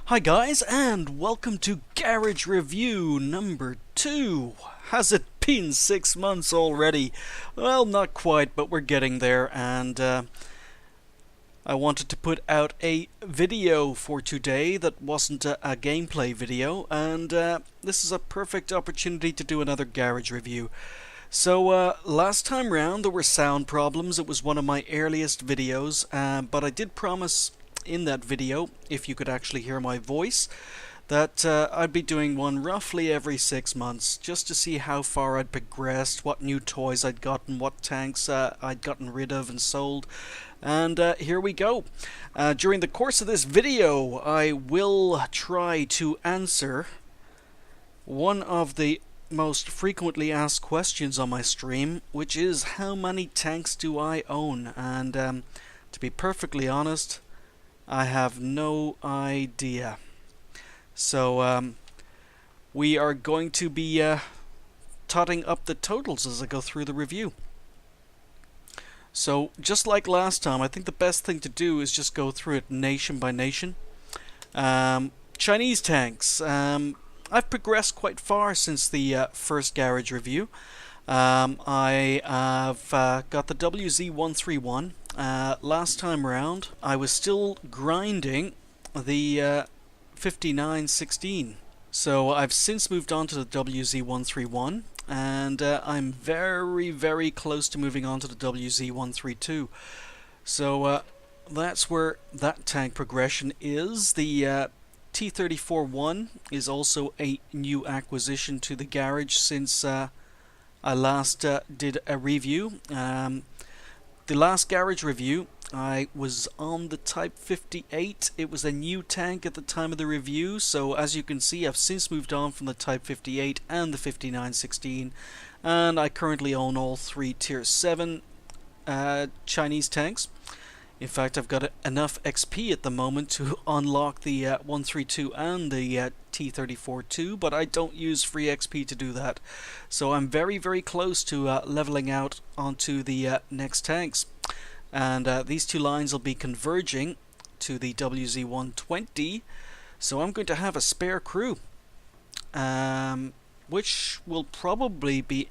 Hi guys, and welcome to Garage Review number 2. Has it been 6 months already? Well, not quite, but we're getting there, and I wanted to put out a video for today that wasn't a gameplay video, and this is a perfect opportunity to do another Garage Review. So last time round there were sound problems. It was one of my earliest videos, but I did promise in that video, if you could actually hear my voice, that I'd be doing one roughly every 6 months, just to see how far I'd progressed, what new toys I'd gotten, what tanks I'd gotten rid of and sold. And here we go. During the course of this video, I will try to answer one of the most frequently asked questions on my stream, which is how many tanks do I own? And to be perfectly honest, I have no idea. So we are going to be totting up the totals as I go through the review. So just like last time, I think the best thing to do is just go through it nation by nation. Chinese tanks. I've progressed quite far since the first garage review. I have got the WZ131. Last time round, I was still grinding the 5916. So I've since moved on to the WZ131, and I'm very close to moving on to the WZ132. So that's where that tank progression is. The T-34-1 is also a new acquisition to the garage since I last did a review. The last garage review, I was on the Type 58. It was a new tank at the time of the review, so as you can see, I've since moved on from the Type 58 and the 5916, and I currently own all three Tier 7 Chinese tanks. In fact, I've got enough XP at the moment to unlock the 132 and the T-34-2, but I don't use free XP to do that. So I'm very close to leveling out onto the next tanks. And these two lines will be converging to the WZ-120. So I'm going to have a spare crew, which will probably be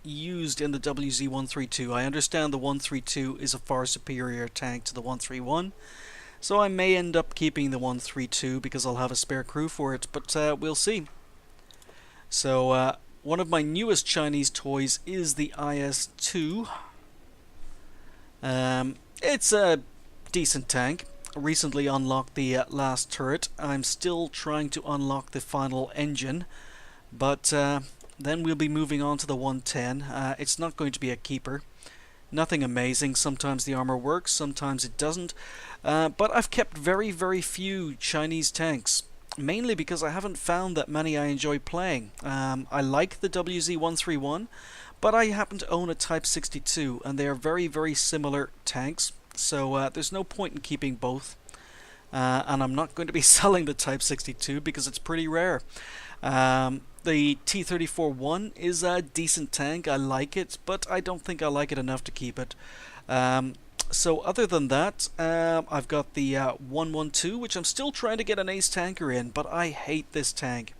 used in the WZ-132. I understand the 132 is a far superior tank to the 131, so I may end up keeping the 132 because I'll have a spare crew for it, but we'll see. So one of my newest Chinese toys is the IS-2. It's a decent tank. Recently unlocked the last turret. I'm still trying to unlock the final engine, but then we'll be moving on to the 110. It's not going to be a keeper. Nothing amazing. Sometimes the armor works, sometimes it doesn't. But I've kept very few Chinese tanks, mainly because I haven't found that many I enjoy playing. I like the WZ-131, but I happen to own a Type 62, and they are very similar tanks, so there's no point in keeping both. And I'm not going to be selling the Type 62 because it's pretty rare. The T-34-1 is a decent tank. I like it, but I don't think I like it enough to keep it. So other than that, I've got the 112, which I'm still trying to get an ace tanker in, but I hate this tank.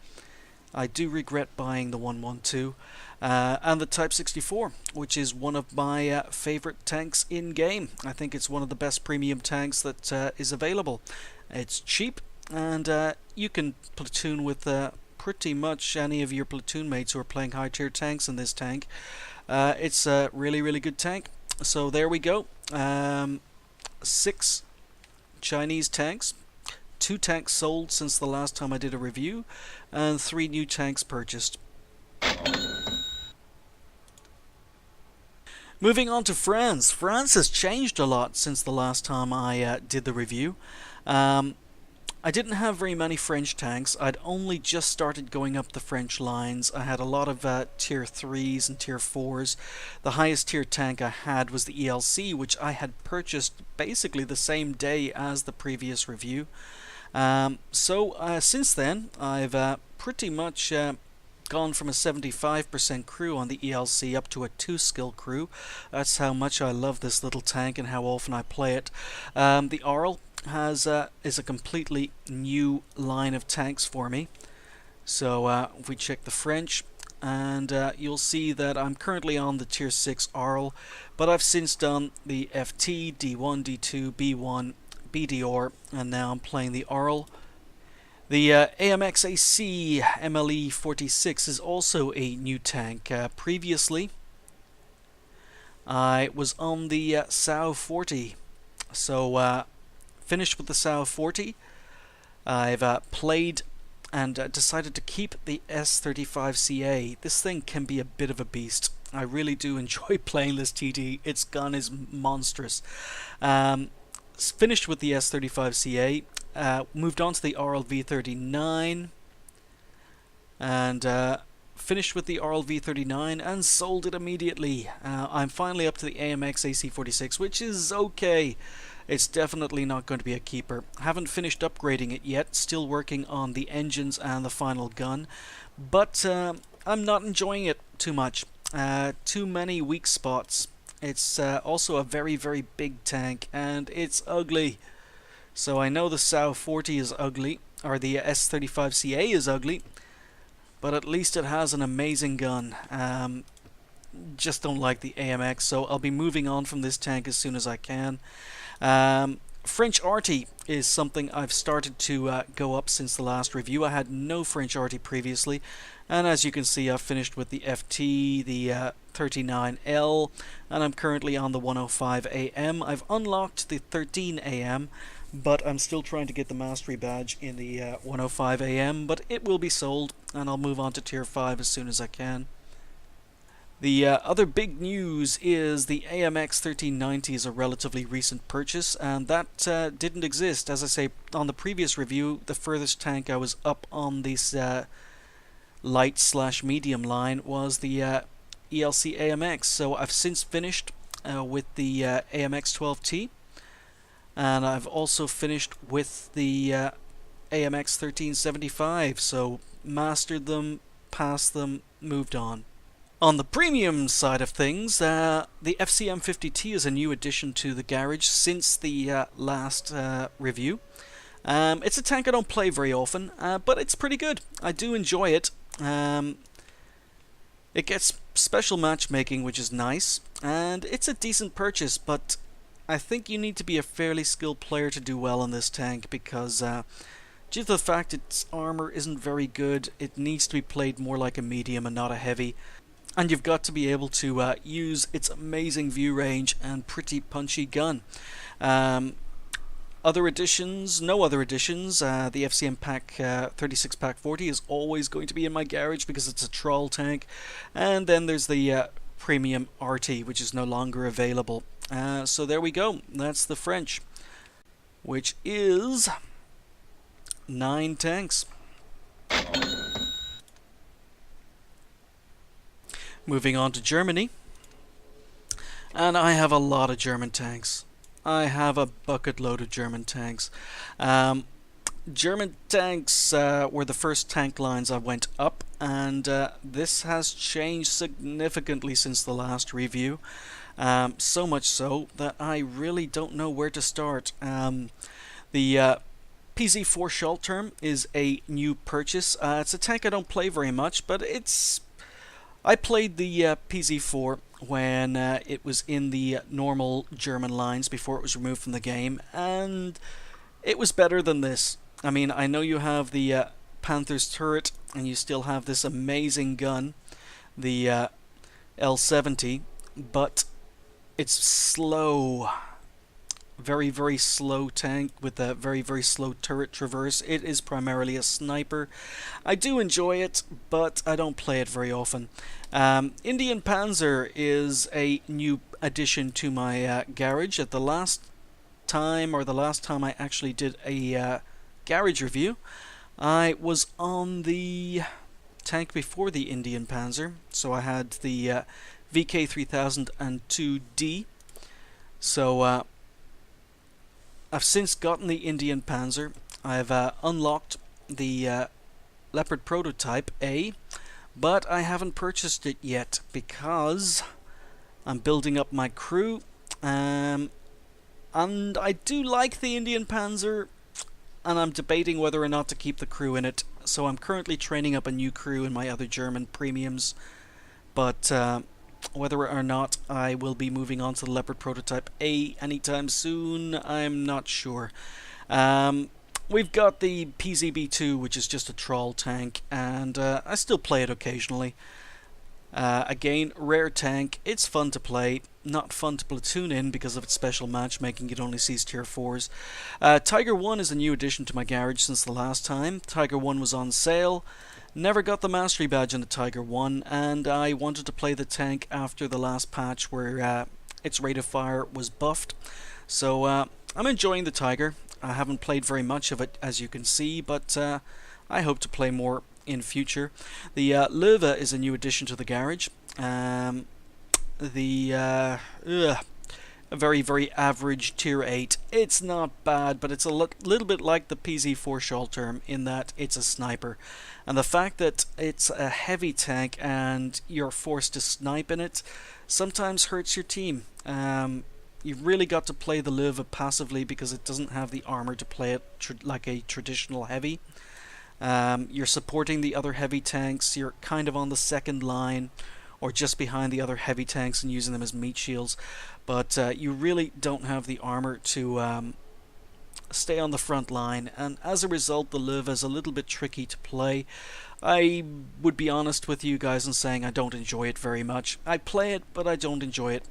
I do regret buying the 112. And the Type 64, which is one of my favorite tanks in game. I think it's one of the best premium tanks that is available. It's cheap, and you can platoon with pretty much any of your platoon mates who are playing high tier tanks in this tank. It's a really good tank. So there we go. 6 Chinese tanks, 2 tanks sold since the last time I did a review, and 3 new tanks purchased. Moving on to France. France has changed a lot since the last time I did the review. I didn't have very many French tanks. I'd only just started going up the French lines. I had a lot of tier 3s and tier 4s. The highest tier tank I had was the ELC, which I had purchased basically the same day as the previous review. So since then, I've pretty much gone from a 75% crew on the ELC up to a 2-skill crew. That's how much I love this little tank and how often I play it. The Arl is a completely new line of tanks for me. So if we check the French, and you'll see that I'm currently on the tier 6 Arl, but I've since done the FT, D1, D2, B1, BDR, and now I'm playing the Arl. The AMX AC MLE 46 is also a new tank. Previously, I was on the SAO 40, so finished with the SAO 40. I've played and decided to keep the S35CA. This thing can be a bit of a beast. I really do enjoy playing this TT. Its gun is monstrous. Finished with the S35CA. Moved on to the RLV39 and finished with the RLV39 and sold it immediately. I'm finally up to the AMX AC46, which is okay. It's definitely not going to be a keeper. Haven't finished upgrading it yet, still working on the engines and the final gun, but I'm not enjoying it too much. Too many weak spots. It's also a very, very big tank, and it's ugly. So I know the SAO 40 is ugly, or the S35CA is ugly, but at least it has an amazing gun. Just don't like the AMX, so I'll be moving on from this tank as soon as I can. French Arty is something I've started to go up since the last review. I had no French Arty previously, and as you can see, I've finished with the FT, the 39L, and I'm currently on the 105 AM. I've unlocked the 13 AM, but I'm still trying to get the mastery badge in the 105 AM, but it will be sold, and I'll move on to tier 5 as soon as I can. The other big news is the AMX 1390 is a relatively recent purchase, and that didn't exist. As I say, on the previous review, the furthest tank I was up on this light/medium line was the ELC AMX, so I've since finished with the AMX 12T, and I've also finished with the AMX 1375, so mastered them, passed them, moved on. On the premium side of things, the FCM 50T is a new addition to the garage since the last review. It's a tank I don't play very often, but it's pretty good. I do enjoy it. It gets special matchmaking, which is nice, and it's a decent purchase, but I think you need to be a fairly skilled player to do well on this tank, because due to the fact its armor isn't very good, it needs to be played more like a medium and not a heavy. And you've got to be able to use its amazing view range and pretty punchy gun. Other additions, no other additions. The FCM Pack 36 Pack 40 is always going to be in my garage because it's a troll tank. And then there's the Premium RT, which is no longer available. So there we go. That's the French, which is 9 tanks. Moving on to Germany, and I have a lot of German tanks. I have a bucket load of German tanks. German tanks were the first tank lines I went up, and this has changed significantly since the last review. So much so that I really don't know where to start. The PZ4 Schaltturm is a new purchase. It's a tank I don't play very much, but I played the PZ4 when it was in the normal German lines before it was removed from the game, and it was better than this. I mean, I know you have the Panther's turret, and you still have this amazing gun, the L70, but it's slow. Very, very slow tank with a very, very slow turret traverse. It is primarily a sniper. I do enjoy it, but I don't play it very often. Indian Panzer is a new addition to my garage. At the last time I actually did a garage review, I was on the tank before the Indian Panzer. So I had the VK3002D. So I've since gotten the Indian Panzer. I've unlocked the Leopard Prototype A, but I haven't purchased it yet because I'm building up my crew. And I do like the Indian Panzer, and I'm debating whether or not to keep the crew in it. So I'm currently training up a new crew in my other German premiums, but whether or not I will be moving on to the Leopard Prototype A anytime soon, I'm not sure. We've got the PZB-2, which is just a troll tank, and I still play it occasionally. Again, rare tank. It's fun to play, not fun to platoon in because of its special matchmaking. It only sees tier 4s. Tiger 1 is a new addition to my garage since the last time. Tiger 1 was on sale. Never got the mastery badge on the Tiger 1, and I wanted to play the tank after the last patch where its rate of fire was buffed. So I'm enjoying the Tiger. I haven't played very much of it, as you can see, but I hope to play more in future. The Löwe is a new addition to the garage. A very, very average tier 8. It's not bad, but it's a little bit like the PZ4 Schalterm in that it's a sniper. And the fact that it's a heavy tank and you're forced to snipe in it sometimes hurts your team. You've really got to play the Löwe passively because it doesn't have the armor to play it like a traditional heavy. You're supporting the other heavy tanks, you're kind of on the second line or just behind the other heavy tanks and using them as meat shields, but you really don't have the armor to stay on the front line, and as a result the Löwe is a little bit tricky to play. I would be honest with you guys in saying I don't enjoy it very much. I play it, but I don't enjoy it.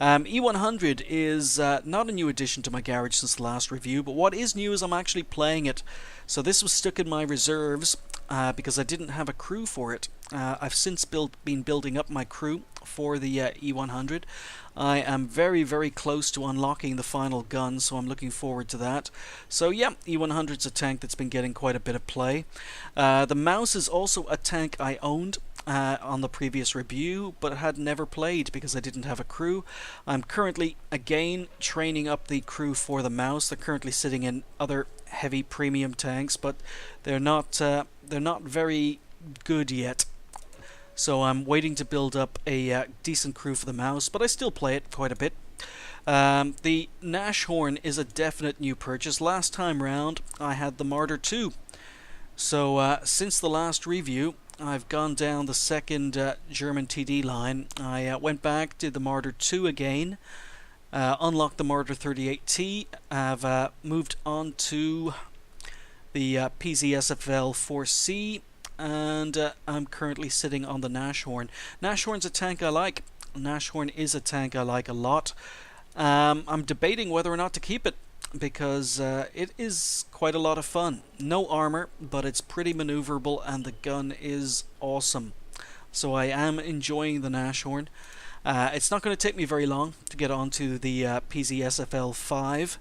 E100 is not a new addition to my garage since the last review, but what is new is I'm actually playing it. So this was stuck in my reserves because I didn't have a crew for it. I've since been building up my crew for the E100. I am very, very close to unlocking the final gun, so I'm looking forward to that. So yeah, E100's a tank that's been getting quite a bit of play. The Maus is also a tank I owned on the previous review, but had never played because I didn't have a crew. I'm currently, again, training up the crew for the Maus. They're currently sitting in other heavy premium tanks, but they're not very good yet. So I'm waiting to build up a decent crew for the Maus, but I still play it quite a bit. The Nashorn is a definite new purchase. Last time round I had the Marder 2. So since the last review I've gone down the second German TD line. I went back, did the Marder 2 again, unlocked the Marder 38T. I've moved on to the PZSFL 4C, and I'm currently sitting on the Nashorn. Nashorn's a tank I like. Nashorn is a tank I like a lot. I'm debating whether or not to keep it because it is quite a lot of fun. No armor, but it's pretty maneuverable and the gun is awesome. So I am enjoying the Nashorn. It's not going to take me very long to get onto the PZSFL 5.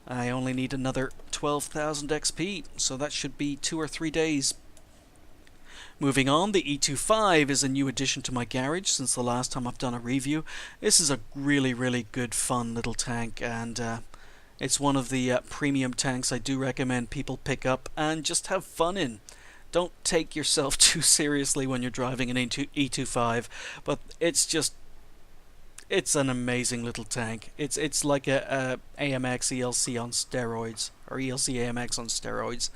I only need another 12,000 XP, so that should be 2 or 3 days. Moving on, the E25 is a new addition to my garage since the last time I've done a review. This is a really, really good, fun little tank, and it's one of the premium tanks I do recommend people pick up and just have fun in. Don't take yourself too seriously when you're driving an E25, but it's an amazing little tank. It's like a AMX ELC on steroids, or ELC AMX on steroids.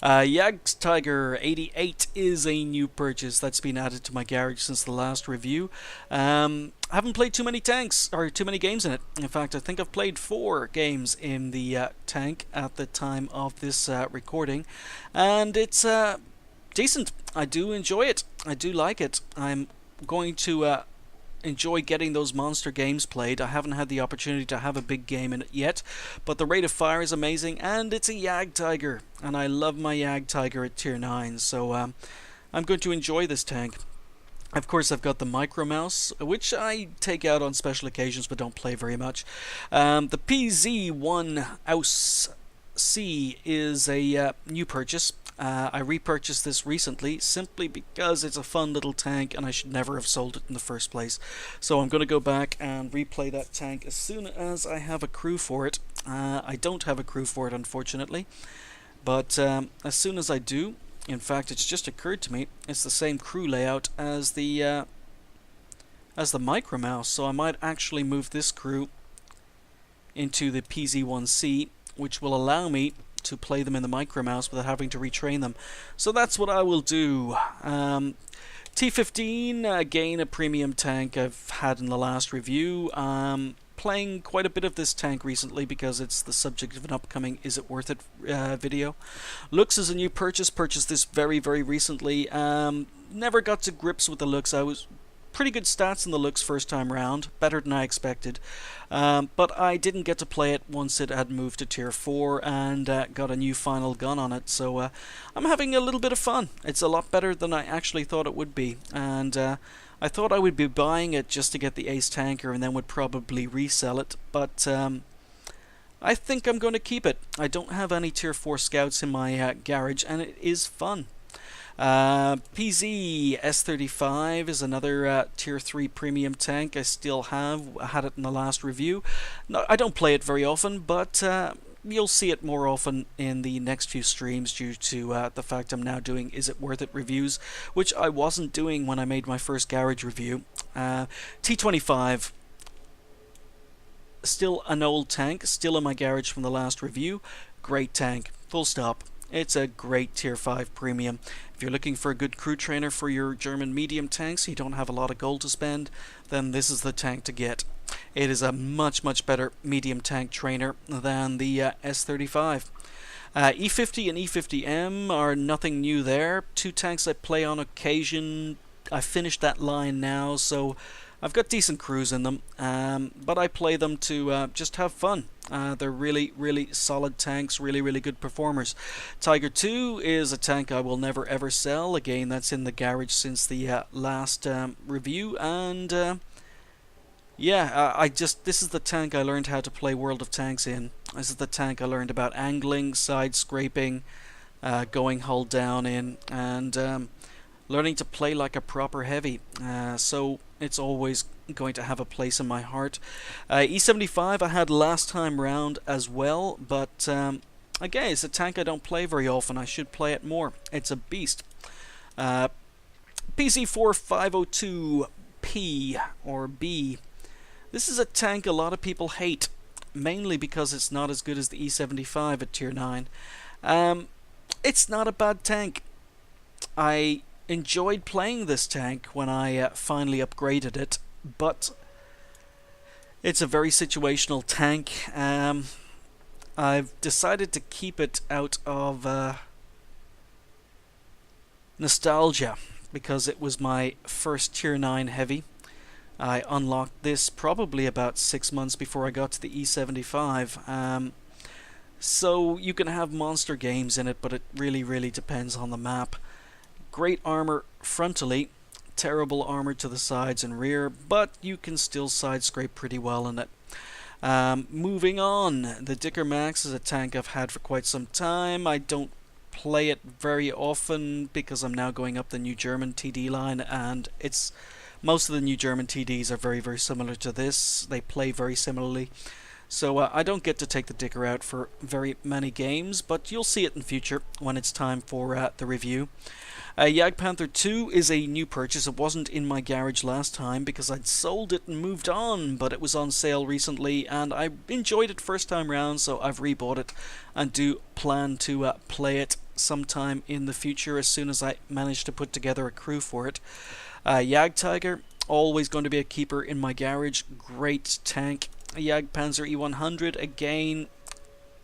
Jagdtiger 88 is a new purchase that's been added to my garage since the last review. I haven't played too many tanks, or too many games in it. In fact, I think I've played 4 games in the tank at the time of this recording, and it's decent. I do enjoy it. I do like it. I'm going to enjoy getting those monster games played. I haven't had the opportunity to have a big game in it yet, but the rate of fire is amazing, and it's a Jagdtiger, and I love my Jagdtiger at tier 9, so I'm going to enjoy this tank. Of course, I've got the Micro Mouse, which I take out on special occasions but don't play very much. The PZ1 Aus C is a new purchase. I repurchased this recently simply because it's a fun little tank and I should never have sold it in the first place. So I'm going to go back and replay that tank as soon as I have a crew for it. I don't have a crew for it, unfortunately, but as soon as I do, in fact it's just occurred to me, it's the same crew layout as the Micro Mouse, so I might actually move this crew into the PZ1C, which will allow me to play them in the Micromouse without having to retrain them. So that's what I will do. T15, again a premium tank I've had in the last review. Playing quite a bit of this tank recently because it's the subject of an upcoming Is It Worth It video. Looks is a new purchase, purchased this very recently. Never got to grips with the looks. I was pretty good stats in the looks first time round, better than I expected, but I didn't get to play it once it had moved to tier 4 and got a new final gun on it, so I'm having a little bit of fun. It's a lot better than I actually thought it would be, and I thought I would be buying it just to get the Ace Tanker and then would probably resell it, but I think I'm going to keep it. I don't have any tier 4 scouts in my garage, and it is fun. PZ S35 is another tier 3 premium tank I still have. I had it in the last review. No, I don't play it very often, but you'll see it more often in the next few streams due to the fact I'm now doing Is It Worth It reviews, which I wasn't doing when I made my first garage review. T25, still an old tank, still in my garage from the last review. Great tank, full stop. It's a great tier 5 premium. If you're looking for a good crew trainer for your German medium tanks, you don't have a lot of gold to spend, then this is the tank to get. It is a much better medium tank trainer than the S35. E50 and E50M are nothing new there. Two tanks I play on occasion. I finished that line now, so I've got decent crews in them, but I play them to just have fun. They're really solid tanks, really good performers. Tiger 2 is a tank I will never ever sell. Again, that's in the garage since the last review, and yeah, this is the tank I learned how to play World of Tanks in. This is the tank I learned about angling, side scraping, going hull down in, and learning to play like a proper heavy. So it's always going to have a place in my heart. E75 I had last time round as well, but again, it's a tank I don't play very often. I should play it more. It's a beast. PZ4502P or B. This is a tank a lot of people hate, mainly because it's not as good as the E75 at tier 9. It's not a bad tank. I enjoyed playing this tank when I finally upgraded it, but it's a very situational tank. I've decided to keep it out of nostalgia because it was my first tier 9 heavy. I unlocked this probably about 6 months before I got to the E75. So you can have monster games in it, but it really depends on the map. Great armor frontally, terrible armor to the sides and rear, but you can still side scrape pretty well in it. Moving on, the Dicker Max is a tank I've had for quite some time. I don't play it very often because I'm now going up the new German TD line, and most of the new German TDs are very similar to this. They play very similarly. So I don't get to take the Dicker out for very many games, but you'll see it in future when it's time for the review. Jagdpanther 2 is a new purchase. It wasn't in my garage last time because I'd sold it and moved on, but it was on sale recently and I enjoyed it first time round, so I've rebought it and do plan to play it sometime in the future as soon as I manage to put together a crew for it. Jagdtiger, always going to be a keeper in my garage. Great tank. Jagdpanzer E100, again,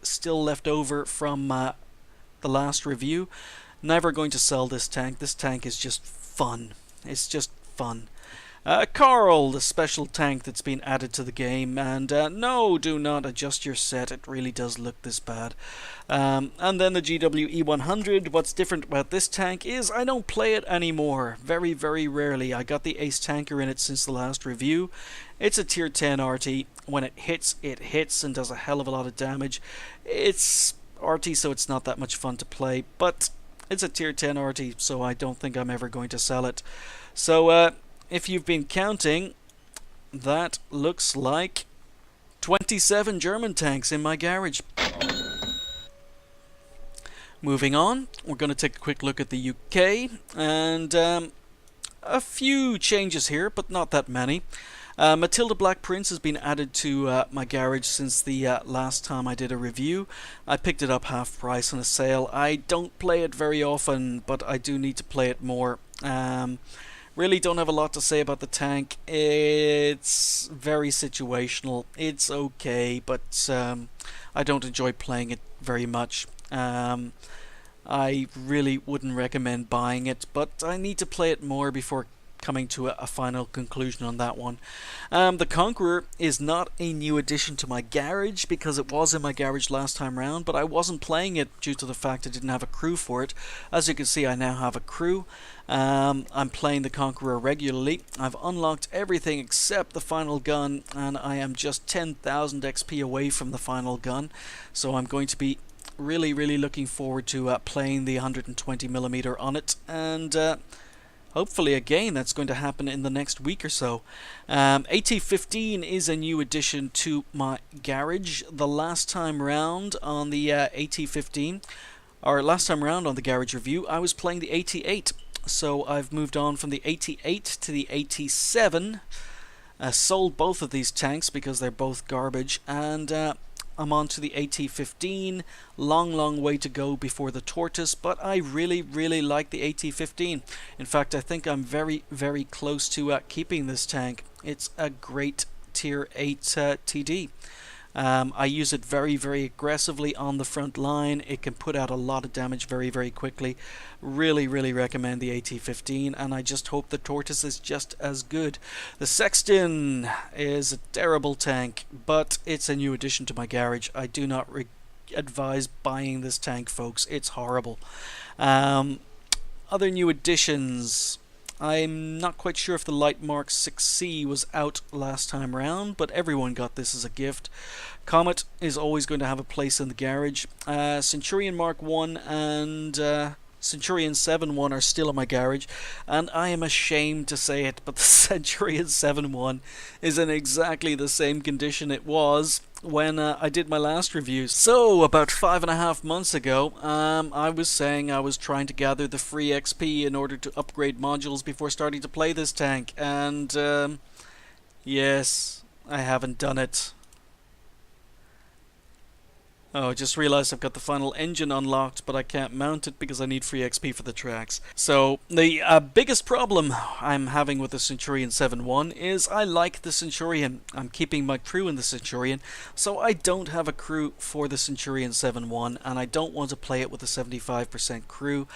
still left over from the last review. Never going to sell this tank. This tank is just fun. It's just fun. Carl, the special tank that's been added to the game, and no, do not adjust your set. It really does look this bad. And then the GW E100. What's different about this tank is I don't play it anymore. Very rarely. I got the Ace Tanker in it since the last review. It's a tier 10 RT. When it hits and does a hell of a lot of damage. It's RT, so it's not that much fun to play, but it's a tier 10 RT, so I don't think I'm ever going to sell it. So if you've been counting, that looks like 27 German tanks in my garage. Moving on, we're going to take a quick look at the UK, and a few changes here, but not that many. Matilda Black Prince has been added to my garage since the last time I did a review. I picked it up half price on a sale. I don't play it very often, but I do need to play it more. Really don't have a lot to say about the tank. It's very situational. It's okay, but I don't enjoy playing it very much. I really wouldn't recommend buying it, but I need to play it more before coming to a final conclusion on that one. The Conqueror is not a new addition to my garage because it was in my garage last time round, but I wasn't playing it due to the fact I didn't have a crew for it. As you can see, I now have a crew. I'm playing the Conqueror regularly. I've unlocked everything except the final gun, and I am just 10,000 XP away from the final gun, so I'm going to be really looking forward to playing the 120mm on it, and hopefully again that's going to happen in the next week or so. AT-15 is a new addition to my garage. The last time round on the AT-15, or last time round on the garage review, I was playing the AT-8. So I've moved on from the AT-8 to the AT-7. Sold both of these tanks because they're both garbage, and I'm on to the AT-15. Long way to go before the Tortoise, but I really like the AT-15. In fact, I think I'm very close to keeping this tank. It's a great tier 8 TD. I use it very aggressively on the front line. It can put out a lot of damage very quickly. Really recommend the AT-15, and I just hope the Tortoise is just as good. The Sexton is a terrible tank, but it's a new addition to my garage. I do not advise buying this tank, folks. It's horrible. Other new additions. I'm not quite sure if the Light Mark 6C was out last time round, but everyone got this as a gift. Comet is always going to have a place in the garage. Centurion Mark 1 and Centurion 7-1 are still in my garage, and I am ashamed to say it, but the Centurion 7-1 is in exactly the same condition it was when I did my last review. So, about 5.5 months ago, I was saying I was trying to gather the free XP in order to upgrade modules before starting to play this tank, and yes, I haven't done it. Oh, I just realized I've got the final engine unlocked, but I can't mount it because I need free XP for the tracks. So, the biggest problem I'm having with the Centurion 7-1 is I like the Centurion. I'm keeping my crew in the Centurion, so I don't have a crew for the Centurion 7-1, and I don't want to play it with a 75% crew,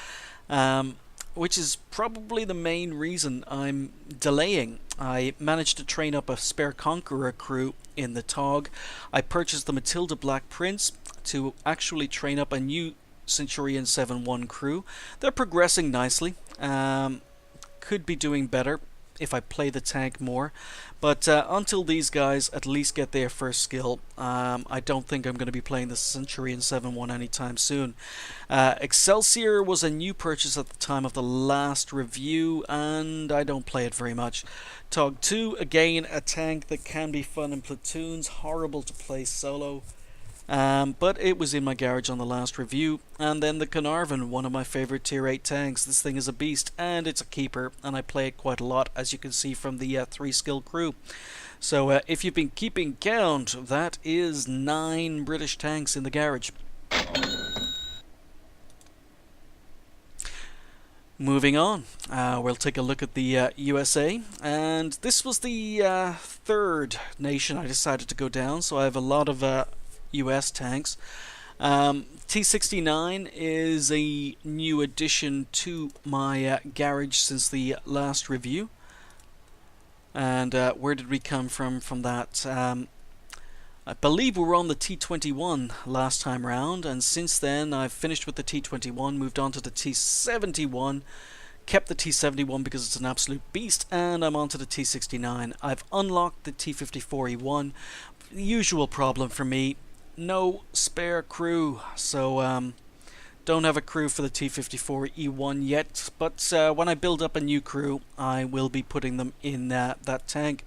which is probably the main reason I'm delaying. I managed to train up a spare Conqueror crew in the TOG. I purchased the Matilda Black Prince to actually train up a new Centurion 7-1 crew. They're progressing nicely. Could be doing better if I play the tank more, but until these guys at least get their first skill, I don't think I'm going to be playing the Centurion 7-1 anytime soon. Excelsior was a new purchase at the time of the last review, and I don't play it very much. TOG 2, again a tank that can be fun in platoons, horrible to play solo. But it was in my garage on the last review. And then the Carnarvon, one of my favorite tier 8 tanks. This thing is a beast, and it's a keeper, and I play it quite a lot, as you can see from the 3 skill crew. So if you've been keeping count, that is 9 British tanks in the garage. Moving on, we'll take a look at the USA, and this was the third nation I decided to go down, so I have a lot of US tanks. T69 is a new addition to my garage since the last review. And where did we come from that? I believe we were on the T21 last time round, and since then I've finished with the T21, moved on to the T71, kept the T71 because it's an absolute beast, and I'm on to the T69. I've unlocked the T54E1. The usual problem for me, no spare crew, so don't have a crew for the T54E1 yet, but when I build up a new crew I will be putting them in that tank.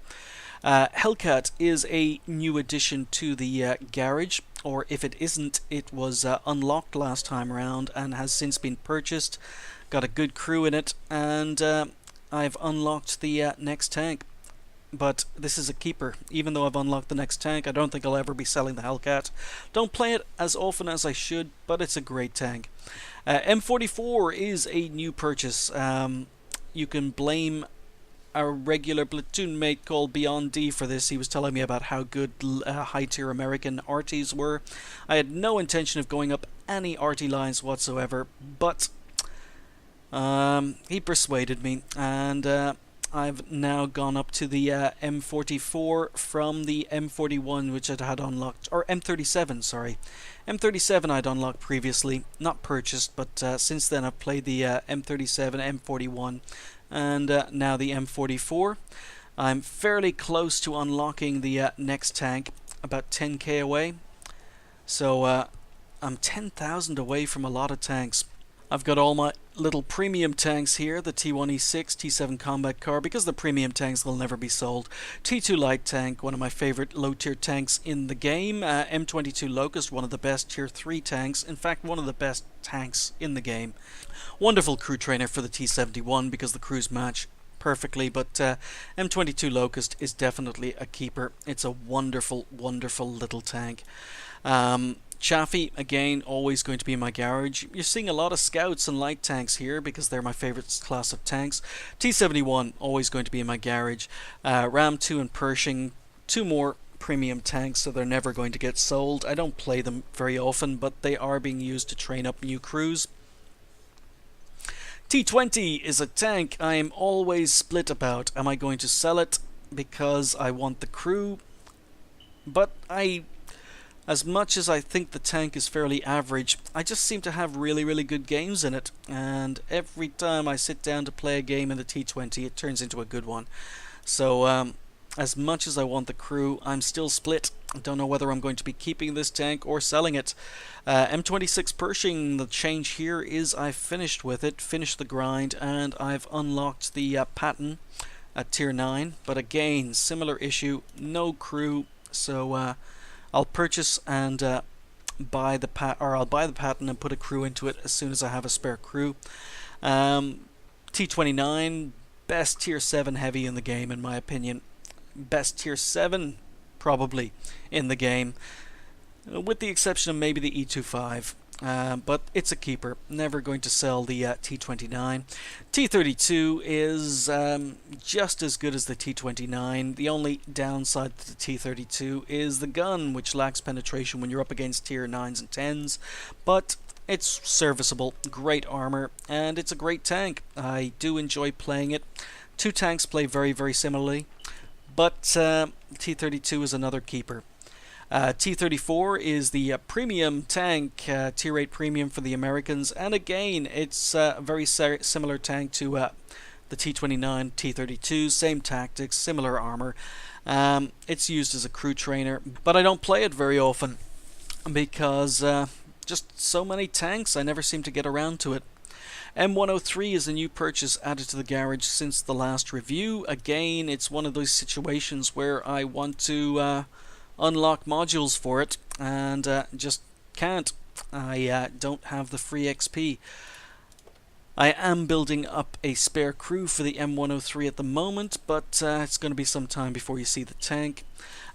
Hellcat is a new addition to the garage, or if it isn't, it was unlocked last time around and has since been purchased. Got a good crew in it, and I've unlocked the next tank. but this is a keeper. Even though I've unlocked the next tank, I don't think I'll ever be selling the Hellcat. Don't play it as often as I should, but it's a great tank. M44 is a new purchase. You can blame our regular platoon mate called Beyond D for this. He was telling me about how good high tier American arties were. I had no intention of going up any arty lines whatsoever, but he persuaded me, and I've now gone up to the M44 from the M41, which I'd had unlocked, or M37, sorry. M37 I'd unlocked previously, not purchased, but since then I've played the M37, M41, and now the M44. I'm fairly close to unlocking the next tank, about 10k away. So I'm 10,000 away from a lot of tanks. I've got all my little premium tanks here, the T1E6, T7 combat car, because the premium tanks will never be sold. T2 light tank, one of my favorite low tier tanks in the game. M22 Locust, one of the best tier 3 tanks, in fact one of the best tanks in the game. Wonderful crew trainer for the T71 because the crews match perfectly, but M22 Locust is definitely a keeper. It's a wonderful, wonderful little tank. Chaffee, again, always going to be in my garage. You're seeing a lot of scouts and light tanks here because they're my favorite class of tanks. T71, always going to be in my garage. Ram 2 and Pershing, two more premium tanks, so they're never going to get sold. I don't play them very often, but they are being used to train up new crews. T20 is a tank I am always split about. Am I going to sell it because I want the crew? But as much as I think the tank is fairly average, I just seem to have really, really good games in it. And every time I sit down to play a game in the T20, it turns into a good one. So, as much as I want the crew, I'm still split. I don't know whether I'm going to be keeping this tank or selling it. M26 Pershing, the change here is I've finished with it, finished the grind, and I've unlocked the Patton at tier 9. But again, similar issue, no crew, so I'll purchase and buy the Patton and put a crew into it as soon as I have a spare crew. T29, best tier 7 heavy in the game in my opinion. Best tier 7 probably in the game, with the exception of maybe the E25. But it's a keeper. Never going to sell the T29. T32 is just as good as the T29. The only downside to the T32 is the gun, which lacks penetration when you're up against tier 9s and 10s. But it's serviceable, great armor, and it's a great tank. I do enjoy playing it. Two tanks play very, very similarly, but T32 is another keeper. T34 is the premium tank, tier 8 premium for the Americans, and again it's a very similar tank to the T29, T32, same tactics, similar armor. It's used as a crew trainer, but I don't play it very often because just so many tanks, I never seem to get around to it. M103 is a new purchase added to the garage since the last review. Again, it's one of those situations where I want to unlock modules for it and just can't. I don't have the free XP. I am building up a spare crew for the M103 at the moment, but it's going to be some time before you see the tank.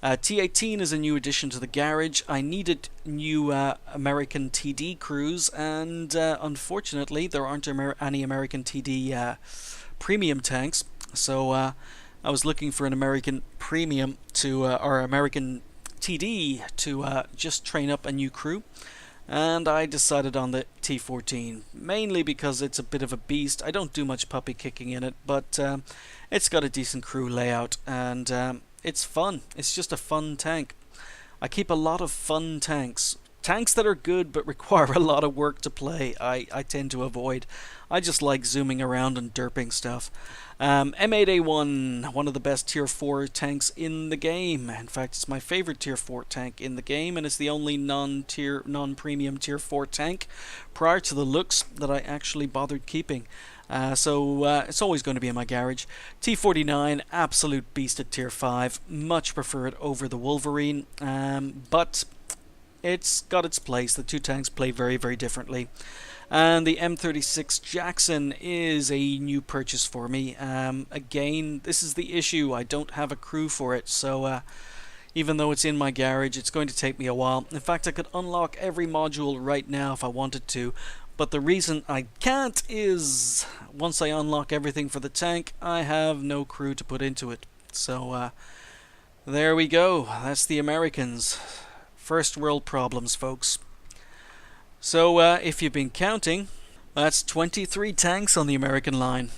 T18 is a new addition to the garage. I needed new American TD crews, and unfortunately there aren't any American TD premium tanks, so I was looking for an American premium to, or American TD to just train up a new crew, and I decided on the T14, mainly because it's a bit of a beast. I don't do much puppy kicking in it, but it's got a decent crew layout, and it's fun. It's just a fun tank. I keep a lot of fun tanks. Tanks that are good but require a lot of work to play, I tend to avoid. I just like zooming around and derping stuff. M8A1, one of the best tier 4 tanks in the game. In fact, it's my favorite tier 4 tank in the game, and it's the only non-premium tier 4 tank prior to the looks that I actually bothered keeping. So it's always going to be in my garage. T49, absolute beast at tier 5. Much prefer it over the Wolverine, but it's got its place. The two tanks play very, very differently. And the M36 Jackson is a new purchase for me. Again, this is the issue. I don't have a crew for it, so even though it's in my garage, it's going to take me a while. In fact, I could unlock every module right now if I wanted to, but the reason I can't is once I unlock everything for the tank, I have no crew to put into it. So there we go. That's the Americans. First world problems, folks. So if you've been counting, that's 23 tanks on the American line.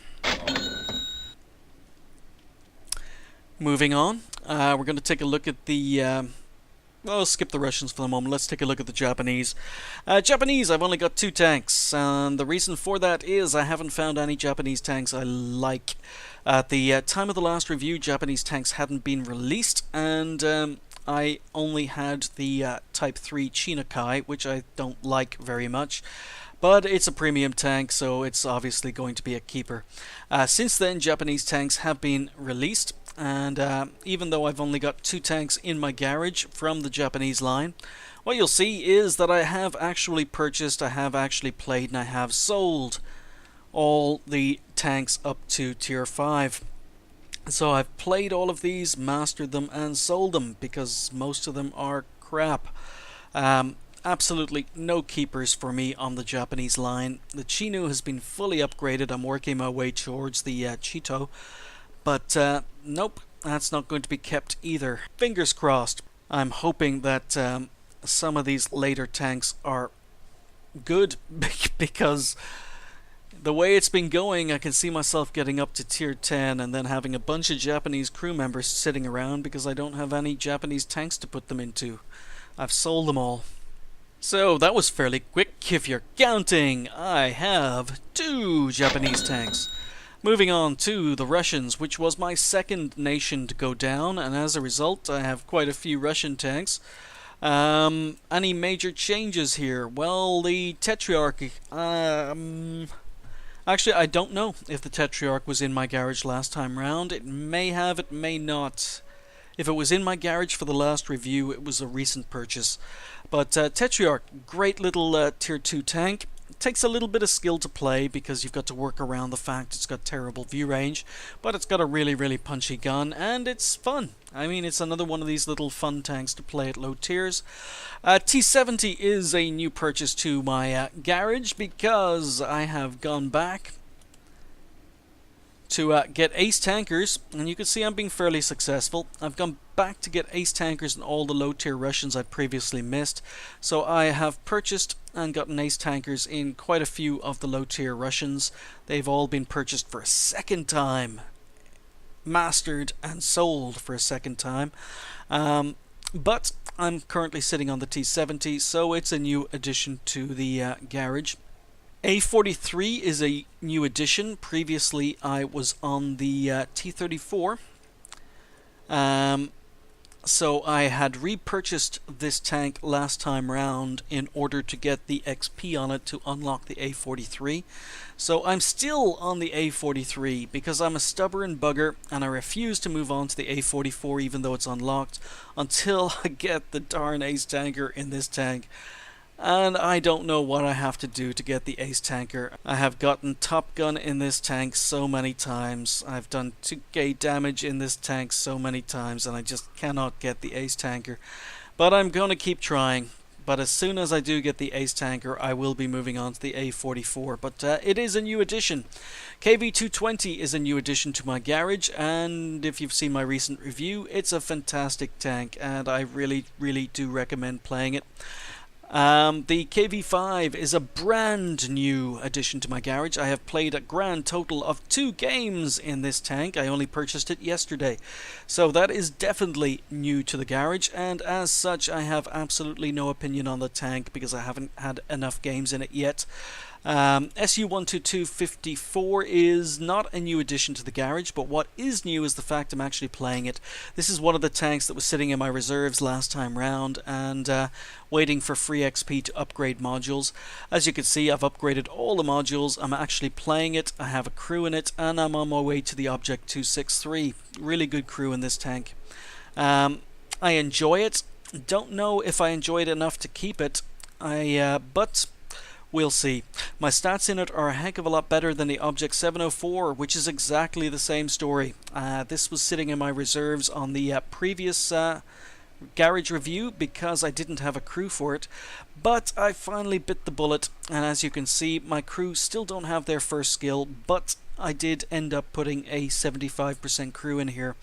Moving on, we're going to take a look at the... well, skip the Russians for the moment. Let's take a look at the Japanese. Japanese, I've only got 2 tanks, and the reason for that is I haven't found any Japanese tanks I like. At the time of the last review, Japanese tanks hadn't been released, and I only had the Type 3 Chinokai, which I don't like very much. But it's a premium tank, so it's obviously going to be a keeper. Since then, Japanese tanks have been released, and even though I've only got 2 tanks in my garage from the Japanese line, what you'll see is that I have actually purchased, I have actually played, and I have sold all the tanks up to Tier 5. So I've played all of these, mastered them, and sold them, because most of them are crap. Absolutely no keepers for me on the Japanese line. The Chinu has been fully upgraded. I'm working my way towards the Chito. But nope, that's not going to be kept either. Fingers crossed. I'm hoping that some of these later tanks are good, because the way it's been going, I can see myself getting up to Tier 10 and then having a bunch of Japanese crew members sitting around because I don't have any Japanese tanks to put them into. I've sold them all. So that was fairly quick if you're counting. I have 2 Japanese tanks. Moving on to the Russians, which was my second nation to go down, and as a result I have quite a few Russian tanks. Any major changes here? Well, the Tetrarch... Actually, I don't know if the Tetrarch was in my garage last time round. It may have, it may not. If it was in my garage for the last review, it was a recent purchase. But Tetrarch, great little Tier 2 tank. It takes a little bit of skill to play because you've got to work around the fact it's got terrible view range, but it's got a really, really punchy gun, and it's fun. I mean, it's another one of these little fun tanks to play at low tiers. T70 is a new purchase to my garage because I have gone back to get ace tankers, and you can see I'm being fairly successful. I've gone back to get ace tankers and all the low tier Russians I previously missed, so I have purchased and gotten ace tankers in quite a few of the low tier Russians. They've all been purchased for a second time, mastered and sold for a second time, but I'm currently sitting on the T70, so it's a new addition to the garage. A43 is a new addition. Previously I was on the T34, so I had repurchased this tank last time round in order to get the XP on it to unlock the A43. So I'm still on the A43 because I'm a stubborn bugger and I refuse to move on to the A44 even though it's unlocked until I get the darn ace tanker in this tank. And I don't know what I have to do to get the ace tanker. I have gotten Top Gun in this tank so many times. I've done 2k damage in this tank so many times, and I just cannot get the ace tanker. But I'm going to keep trying. But as soon as I do get the ace tanker, I will be moving on to the A44. But it is a new addition. KV220 is a new addition to my garage, and if you've seen my recent review, it's a fantastic tank, and I really, really do recommend playing it. The KV5 is a brand new addition to my garage. I have played a grand total of 2 games in this tank. I only purchased it yesterday. So that is definitely new to the garage, and as such I have absolutely no opinion on the tank because I haven't had enough games in it yet. SU-122-54 is not a new addition to the garage, but what is new is the fact I'm actually playing it. This is one of the tanks that was sitting in my reserves last time round and waiting for free XP to upgrade modules. As you can see, I've upgraded all the modules. I'm actually playing it, I have a crew in it, and I'm on my way to the Object 263. Really good crew in this tank. I enjoy it. Don't know if I enjoyed it enough to keep it. But we'll see. My stats in it are a heck of a lot better than the Object 704, which is exactly the same story. This was sitting in my reserves on the previous garage review because I didn't have a crew for it, but I finally bit the bullet, and as you can see, my crew still don't have their first skill, but I did end up putting a 75% crew in here.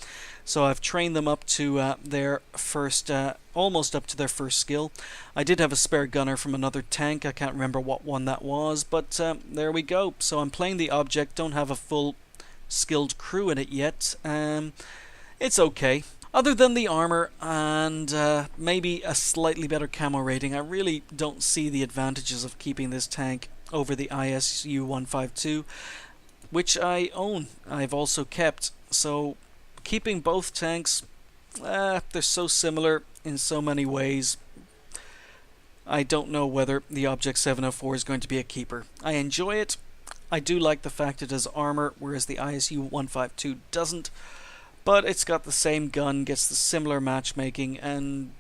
So I've trained them up to their first, almost up to their first skill. I did have a spare gunner from another tank. I can't remember what one that was, but there we go. So I'm playing the Object, don't have a full skilled crew in it yet. It's okay. Other than the armor and maybe a slightly better camo rating, I really don't see the advantages of keeping this tank over the ISU 152, which I own. I've also kept. So keeping both tanks, they're so similar in so many ways. I don't know whether the Object 704 is going to be a keeper. I enjoy it. I do like the fact it has armor, whereas the ISU 152 doesn't. But it's got the same gun, gets the similar matchmaking, and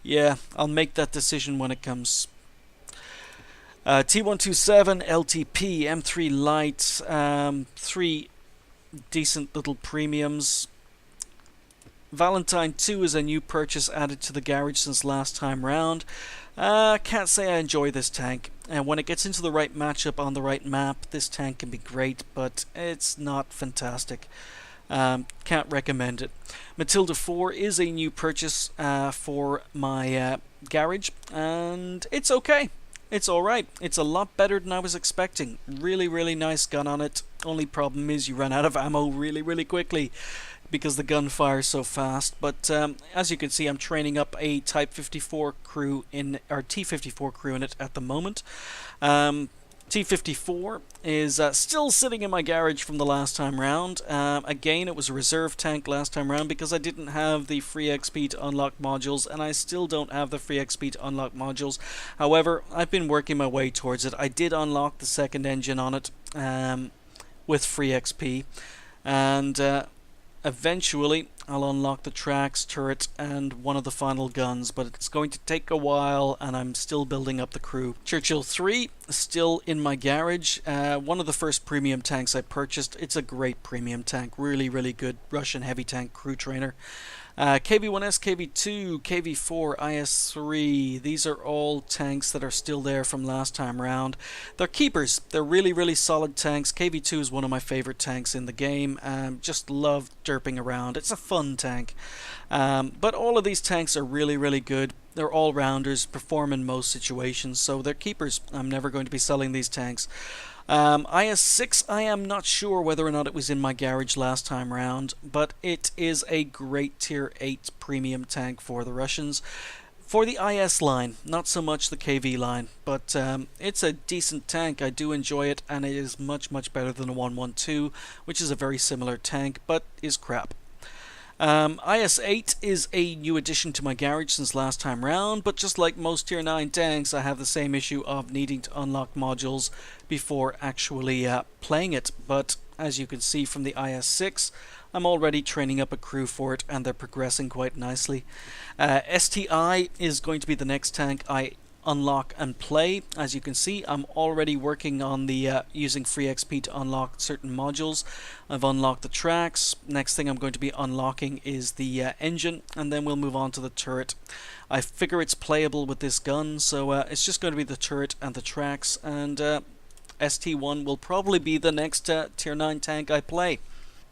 yeah, I'll make that decision when it comes. T127, LTP, M3 Light, 3 decent little premiums. Valentine 2 is a new purchase added to the garage since last time round. Can't say I enjoy this tank, and when it gets into the right matchup on the right map, this tank can be great, but it's not fantastic. Can't recommend it. Matilda 4 is a new purchase for my garage, and it's okay. It's alright. It's a lot better than I was expecting. Really, really nice gun on it. Only problem is you run out of ammo really, really quickly because the gun fires so fast. But as you can see, I'm training up a Type 54 crew in, or T54 crew in it at the moment. T54 is still sitting in my garage from the last time round. Again, it was a reserve tank last time round because I didn't have the free XP to unlock modules, and I still don't have the free XP to unlock modules. However, I've been working my way towards it. I did unlock the second engine on it with free XP, and eventually I'll unlock the tracks, turret, and one of the final guns, but it's going to take a while, and I'm still building up the crew. Churchill 3 still in my garage. One of the first premium tanks I purchased. It's a great premium tank. Really, really good Russian heavy tank crew trainer. KV-1S, KV-2, KV-4, IS-3, these are all tanks that are still there from last time round. They're keepers. They're really, really solid tanks. KV-2 is one of my favorite tanks in the game. Just love derping around. It's a fun tank. But all of these tanks are really, really good. They're all-rounders, perform in most situations, so they're keepers. I'm never going to be selling these tanks. IS-6, I am not sure whether or not it was in my garage last time round, but it is a great tier 8 premium tank for the Russians. For the IS line, not so much the KV line, but it's a decent tank. I do enjoy it, and it is much, much better than a 112, which is a very similar tank, but is crap. IS-8 is a new addition to my garage since last time round, but just like most tier 9 tanks, I have the same issue of needing to unlock modules before actually playing it. But as you can see from the IS-6, I'm already training up a crew for it, and they're progressing quite nicely. STI is going to be the next tank I unlock and play. As you can see, I'm already working on the using free XP to unlock certain modules. I've unlocked the tracks. Next thing I'm going to be unlocking is the engine, and then we'll move on to the turret. I figure it's playable with this gun, so it's just going to be the turret and the tracks, and ST1 will probably be the next tier 9 tank I play.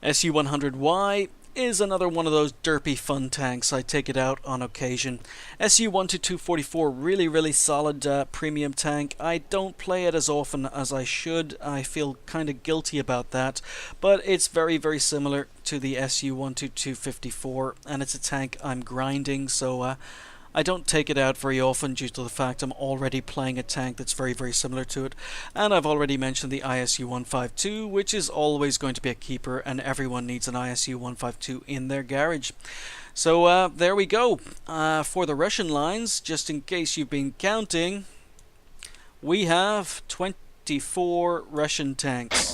SU-100Y is another one of those derpy fun tanks. I take it out on occasion. SU-12244, really, really solid premium tank. I don't play it as often as I should. I feel kind of guilty about that, but it's very, very similar to the SU-12254, and it's a tank I'm grinding, so I don't take it out very often due to the fact I'm already playing a tank that's very, very similar to it. And I've already mentioned the ISU 152, which is always going to be a keeper, and everyone needs an ISU 152 in their garage. So there we go. For the Russian lines, just in case you've been counting, we have 24 Russian tanks.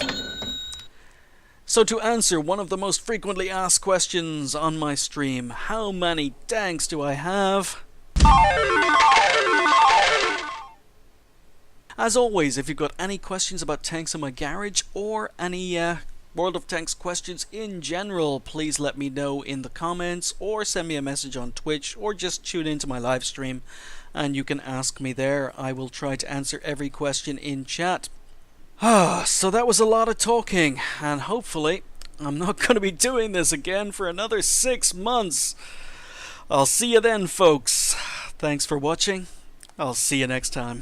So to answer one of the most frequently asked questions on my stream, how many tanks do I have? As always, if you've got any questions about tanks in my garage or any World of Tanks questions in general, please let me know in the comments or send me a message on Twitch or just tune into my live stream and you can ask me there. I will try to answer every question in chat. So that was a lot of talking, and hopefully I'm not going to be doing this again for another 6 months. I'll see you then, folks. Thanks for watching. I'll see you next time.